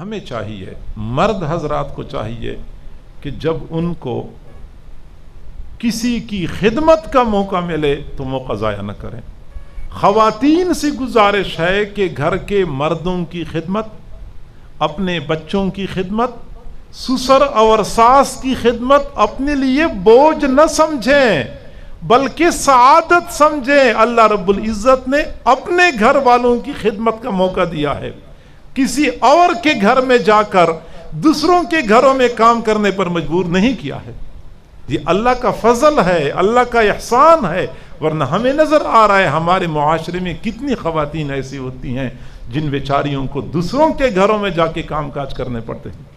ہمیں چاہیے، مرد حضرات کو چاہیے کہ جب ان کو کسی کی خدمت کا موقع ملے تو موقع ضائع نہ کریں۔ خواتین سے گزارش ہے کہ گھر کے مردوں کی خدمت، اپنے بچوں کی خدمت، سسر اور ساس کی خدمت اپنے لیے بوجھ نہ سمجھیں بلکہ سعادت سمجھیں۔ اللہ رب العزت نے اپنے گھر والوں کی خدمت کا موقع دیا ہے، کسی اور کے گھر میں جا کر دوسروں کے گھروں میں کام کرنے پر مجبور نہیں کیا ہے۔ یہ اللہ کا فضل ہے، اللہ کا احسان ہے، ورنہ ہمیں نظر آ رہا ہے ہمارے معاشرے میں کتنی خواتین ایسی ہوتی ہیں جن بیچاریوں کو دوسروں کے گھروں میں جا کے کام کاج کرنے پڑتے ہیں۔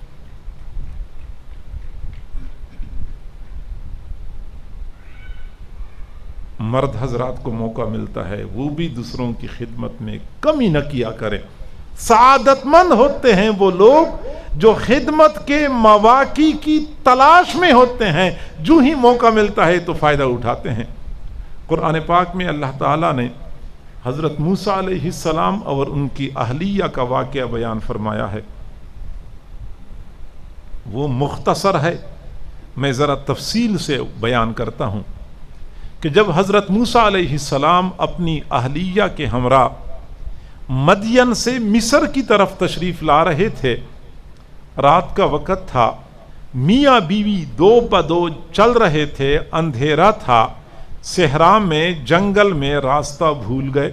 مرد حضرات کو موقع ملتا ہے وہ بھی دوسروں کی خدمت میں کمی نہ کیا کریں۔ سعادت مند ہوتے ہیں وہ لوگ جو خدمت کے مواقع کی تلاش میں ہوتے ہیں، جو ہی موقع ملتا ہے تو فائدہ اٹھاتے ہیں۔ قرآن پاک میں اللہ تعالیٰ نے حضرت موسیٰ علیہ السلام اور ان کی اہلیہ کا واقعہ بیان فرمایا ہے، وہ مختصر ہے، میں ذرا تفصیل سے بیان کرتا ہوں کہ جب حضرت موسیٰ علیہ السلام اپنی اہلیہ کے ہمراہ مدین سے مصر کی طرف تشریف لا رہے تھے، رات کا وقت تھا، میاں بیوی دو بدو چل رہے تھے، اندھیرا تھا، صحرا میں جنگل میں راستہ بھول گئے،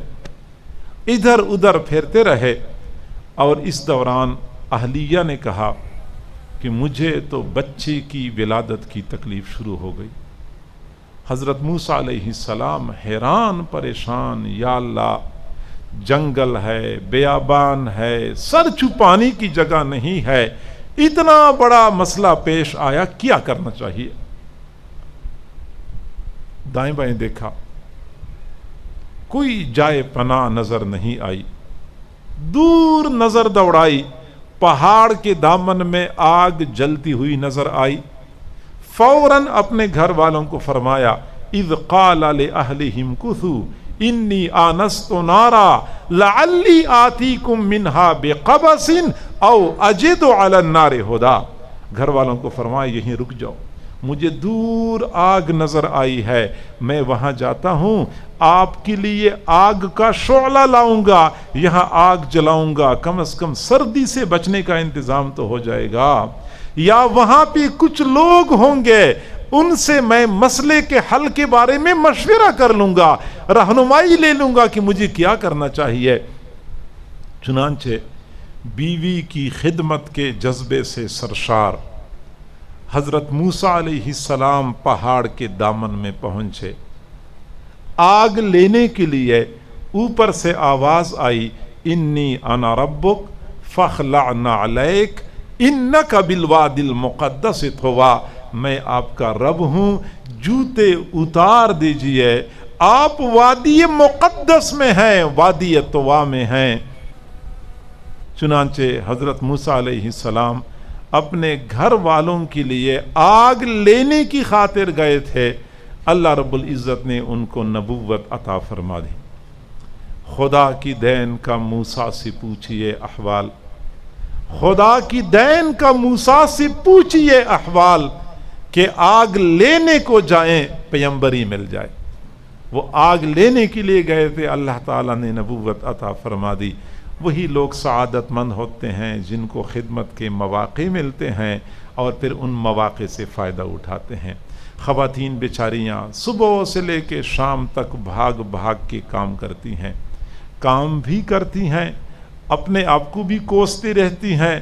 ادھر ادھر پھرتے رہے، اور اس دوران اہلیہ نے کہا کہ مجھے تو بچے کی ولادت کی تکلیف شروع ہو گئی۔ حضرت موسیٰ علیہ السلام حیران پریشان، یا اللہ جنگل ہے، بیابان ہے، سر چھپانے کی جگہ نہیں ہے، اتنا بڑا مسئلہ پیش آیا، کیا کرنا چاہیے؟ دائیں بائیں دیکھا، کوئی جائے پناہ نظر نہیں آئی، دور نظر دوڑائی، پہاڑ کے دامن میں آگ جلتی ہوئی نظر آئی، فوراً اپنے گھر والوں کو فرمایا، اذ قال لأہلہم کثوا انی آنست نارا لعلی آتیکم منہا بقبس او اجد علی النار ہدا۔ گھر والوں کو فرمایا یہیں رک جاؤ، مجھے دور آگ نظر آئی ہے، میں وہاں جاتا ہوں، آپ کے لیے آگ کا شعلہ لاؤں گا، یہاں آگ جلاؤں گا، کم از کم سردی سے بچنے کا انتظام تو ہو جائے گا، یا وہاں پہ کچھ لوگ ہوں گے، ان سے میں مسئلے کے حل کے بارے میں مشورہ کر لوں گا، رہنمائی لے لوں گا کہ مجھے کیا کرنا چاہیے۔ چنانچہ بیوی کی خدمت کے جذبے سے سرشار حضرت موسیٰ علیہ السلام پہاڑ کے دامن میں پہنچے، آگ لینے کے لیے اوپر سے آواز آئی، انی انا ربک فاخلع نعلیک انک بالوادی المقدس طویٰ، میں آپ کا رب ہوں، جوتے اتار دیجئے، آپ وادی مقدس میں ہیں، وادی طویٰ میں ہیں۔ چنانچہ حضرت موسیٰ علیہ السلام اپنے گھر والوں کے لیے آگ لینے کی خاطر گئے تھے، اللہ رب العزت نے ان کو نبوت عطا فرما دی۔ خدا کی دین کا موسیٰ سے پوچھئے احوال، خدا کی دین کا موسیٰ سے پوچھئے احوال کہ آگ لینے کو جائیں پیمبری مل جائے۔ وہ آگ لینے کے لیے گئے تھے، اللہ تعالیٰ نے نبوت عطا فرما دی۔ وہی لوگ سعادت مند ہوتے ہیں جن کو خدمت کے مواقع ملتے ہیں اور پھر ان مواقع سے فائدہ اٹھاتے ہیں۔ خواتین بیچاریاں صبح سے لے کے شام تک بھاگ بھاگ کے کام کرتی ہیں، کام بھی کرتی ہیں، اپنے آپ کو بھی کوستی رہتی ہیں،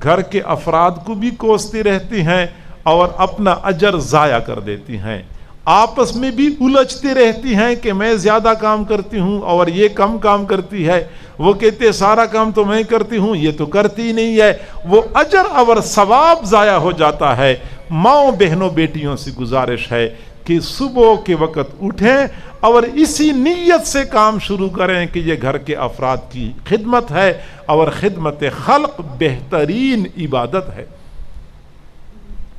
گھر کے افراد کو بھی کوستی رہتی ہیں، اور اپنا اجر ضائع کر دیتی ہیں، آپس میں بھی الجھتی رہتی ہیں کہ میں زیادہ کام کرتی ہوں اور یہ کم کام کرتی ہے، وہ کہتے ہیں سارا کام تو میں کرتی ہوں، یہ تو کرتی نہیں ہے، وہ اجر اور ثواب ضائع ہو جاتا ہے۔ ماؤں بہنوں بیٹیوں سے گزارش ہے کہ صبح کے وقت اٹھیں اور اسی نیت سے کام شروع کریں کہ یہ گھر کے افراد کی خدمت ہے، اور خدمت خلق بہترین عبادت ہے۔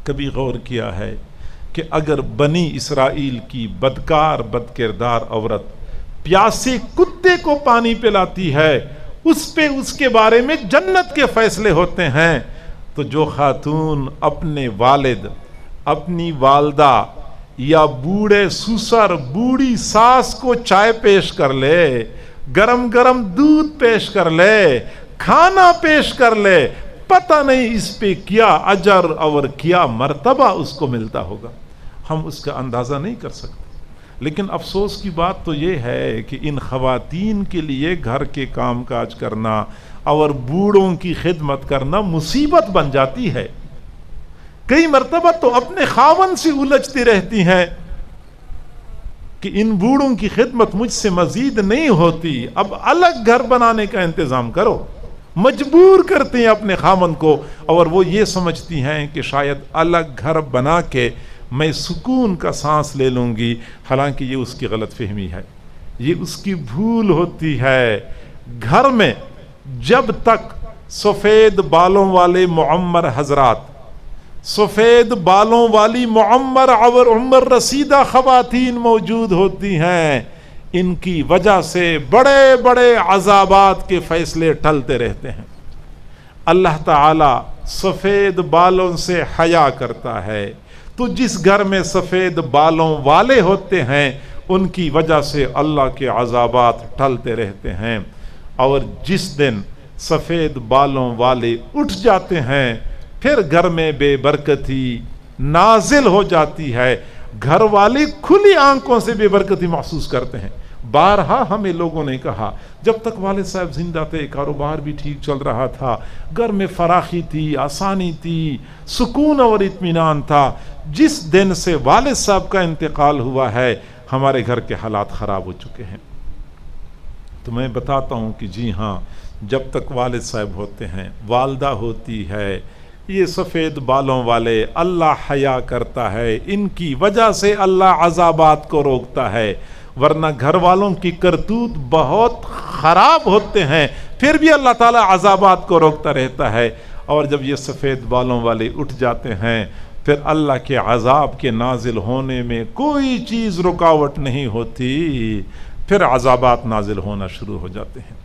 کبھی غور کیا ہے کہ اگر بنی اسرائیل کی بدکار بد کردار عورت پیاسے کتے کو پانی پلاتی ہے، اس پہ اس کے بارے میں جنت کے فیصلے ہوتے ہیں۔ تو جو خاتون اپنے والد، اپنی والدہ یا بوڑھے سسر، بوڑھی ساس کو چائے پیش کر لے، گرم گرم دودھ پیش کر لے، کھانا پیش کر لے، پتہ نہیں اس پہ کیا اجر اور کیا مرتبہ اس کو ملتا ہوگا، ہم اس کا اندازہ نہیں کر سکتے۔ لیکن افسوس کی بات تو یہ ہے کہ ان خواتین کے لیے گھر کے کام کاج کرنا اور بوڑھوں کی خدمت کرنا مصیبت بن جاتی ہے۔ کئی مرتبہ تو اپنے خاوند سے الجھتی رہتی ہیں کہ ان بوڑھوں کی خدمت مجھ سے مزید نہیں ہوتی، اب الگ گھر بنانے کا انتظام کرو۔ مجبور کرتے ہیں اپنے خاوند کو، اور وہ یہ سمجھتی ہیں کہ شاید الگ گھر بنا کے میں سکون کا سانس لے لوں گی، حالانکہ یہ اس کی غلط فہمی ہے، یہ اس کی بھول ہوتی ہے۔ گھر میں جب تک سفید بالوں والے معمر حضرات، سفید بالوں والی معمر اور عمر رسیدہ خواتین موجود ہوتی ہیں، ان کی وجہ سے بڑے بڑے عذابات کے فیصلے ٹلتے رہتے ہیں۔ اللہ تعالی سفید بالوں سے حیا کرتا ہے، تو جس گھر میں سفید بالوں والے ہوتے ہیں ان کی وجہ سے اللہ کے عذابات ٹلتے رہتے ہیں، اور جس دن سفید بالوں والے اٹھ جاتے ہیں پھر گھر میں بے برکتی نازل ہو جاتی ہے۔ گھر والے کھلی آنکھوں سے بے برکتی محسوس کرتے ہیں۔ بارہا ہمیں لوگوں نے کہا جب تک والد صاحب زندہ تھے کاروبار بھی ٹھیک چل رہا تھا، گھر میں فراخی تھی، آسانی تھی، سکون اور اطمینان تھا۔ جس دن سے والد صاحب کا انتقال ہوا ہے ہمارے گھر کے حالات خراب ہو چکے ہیں۔ تو میں بتاتا ہوں کہ جی ہاں، جب تک والد صاحب ہوتے ہیں، والدہ ہوتی ہے، یہ سفید بالوں والے اللہ حیا کرتا ہے، ان کی وجہ سے اللہ عذابات کو روکتا ہے، ورنہ گھر والوں کی کرتوت بہت خراب ہوتے ہیں پھر بھی اللہ تعالیٰ عذابات کو روکتا رہتا ہے۔ اور جب یہ سفید بالوں والے اٹھ جاتے ہیں پھر اللہ کے عذاب کے نازل ہونے میں کوئی چیز رکاوٹ نہیں ہوتی، پھر عذابات نازل ہونا شروع ہو جاتے ہیں۔